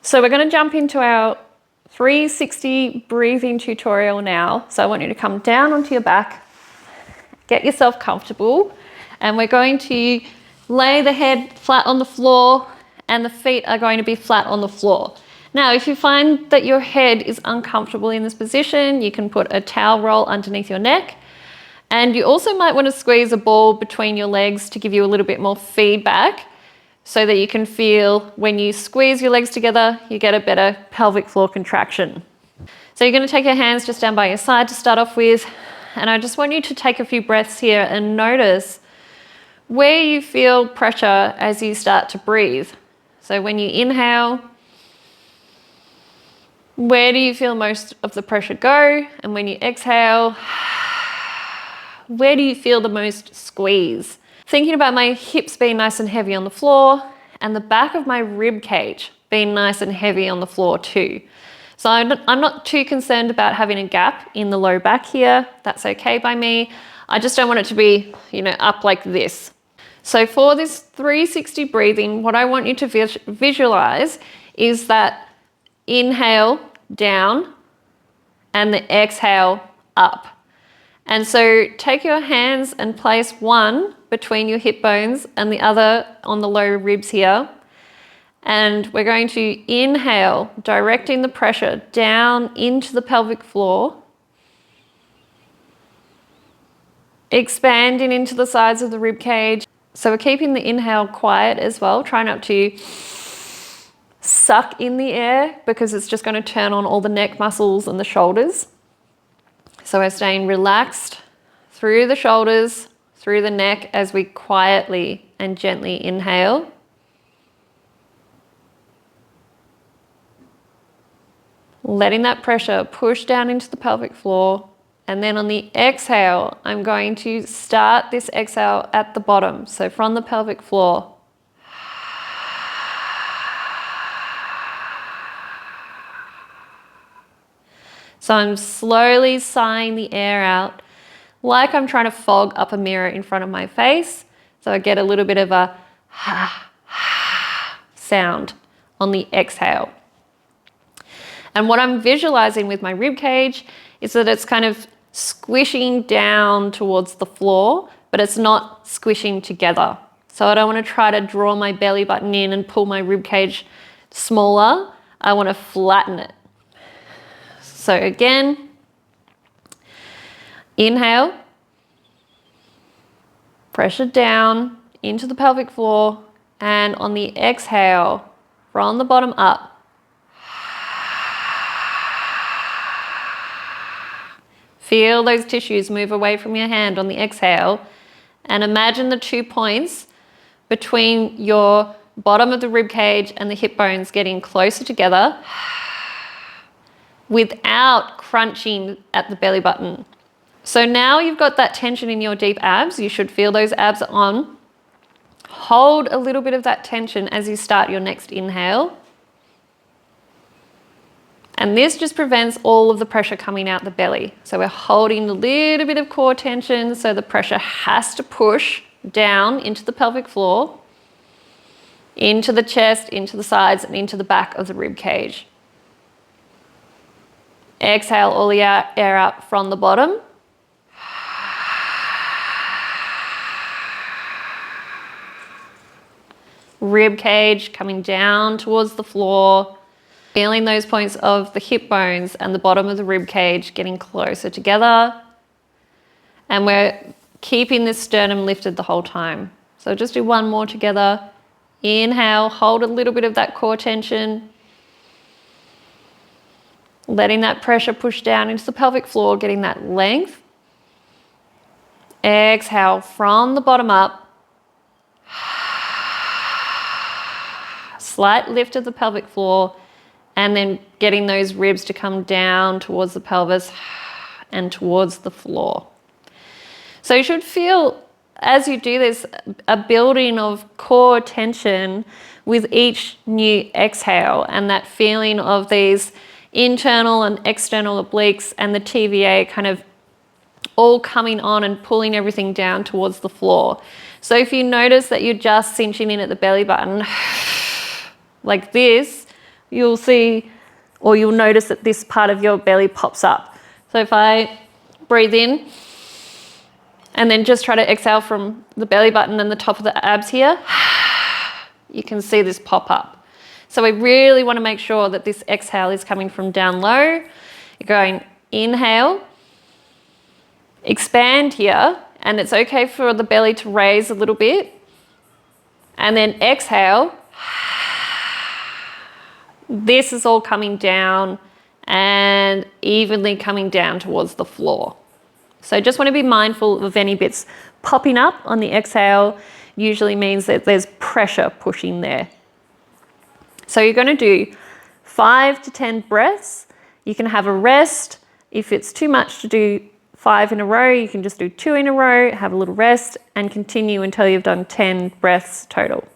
So we're going to jump into our 360 breathing tutorial now. So I want you to come down onto your back, get yourself comfortable, and we're going to lay the head flat on the floor and the feet are going to be flat on the floor. Now, if you find that your head is uncomfortable in this position, you can put a towel roll underneath your neck. And you also might want to squeeze a ball between your legs to give you a little bit more feedback so that you can feel when you squeeze your legs together, you get a better pelvic floor contraction. So you're going to take your hands just down by your side to start off with. And I just want you to take a few breaths here and notice where you feel pressure as you start to breathe. So when you inhale, where do you feel most of the pressure go? And when you exhale, where do you feel the most squeeze? Thinking about my hips being nice and heavy on the floor and the back of my rib cage being nice and heavy on the floor too. So I'm not too concerned about having a gap in the low back here. That's okay by me. I just don't want it to be, up like this. So for this 360 breathing, what I want you to visualize is that inhale down and the exhale up. And so take your hands and place one between your hip bones and the other on the low ribs here. And we're going to inhale, directing the pressure down into the pelvic floor, expanding into the sides of the rib cage. So we're keeping the inhale quiet as well. Try not to suck in the air because it's just going to turn on all the neck muscles and the shoulders. So we're staying relaxed through the shoulders, through the neck as we quietly and gently inhale. Letting that pressure push down into the pelvic floor. And then on the exhale, I'm going to start this exhale at the bottom. So from the pelvic floor. So I'm slowly sighing the air out like I'm trying to fog up a mirror in front of my face. So I get a little bit of a sound on the exhale. And what I'm visualizing with my rib cage is that it's kind of squishing down towards the floor, but it's not squishing together. So I don't want to try to draw my belly button in and pull my rib cage smaller. I want to flatten it. So again, inhale, pressure down into the pelvic floor, and on the exhale, from the bottom up, feel those tissues move away from your hand on the exhale, and imagine the 2 points between your bottom of the rib cage and the hip bones getting closer together without crunching at the belly button. So now you've got that tension in your deep abs. You should feel those abs on. Hold a little bit of that tension as you start your next inhale. And this just prevents all of the pressure coming out the belly. So we're holding a little bit of core tension so the pressure has to push down into the pelvic floor, into the chest, into the sides, and into the back of the rib cage. Exhale all the air out from the bottom. Rib cage coming down towards the floor. Feeling those points of the hip bones and the bottom of the rib cage getting closer together. And we're keeping this sternum lifted the whole time. So just do one more together. Inhale, hold a little bit of that core tension. Letting that pressure push down into the pelvic floor, getting that length. Exhale from the bottom up. Slight lift of the pelvic floor, and then getting those ribs to come down towards the pelvis and towards the floor. So you should feel, as you do this, a building of core tension with each new exhale, and that feeling of these internal and external obliques and the TVA kind of all coming on and pulling everything down towards the floor. So if you notice that you're just cinching in at the belly button like this, you'll see, or you'll notice that this part of your belly pops up. So if I breathe in and then just try to exhale from the belly button and the top of the abs here, you can see this pop up. So we really want to make sure that this exhale is coming from down low. You're going inhale, expand here, and it's okay for the belly to raise a little bit. And then exhale. This is all coming down and evenly coming down towards the floor. So just want to be mindful of any bits popping up on the exhale. Usually means that there's pressure pushing there. So you're going to do 5 to 10 breaths. You can have a rest. If it's too much to do 5 in a row, you can just do 2 in a row, have a little rest, and continue until you've done 10 breaths total.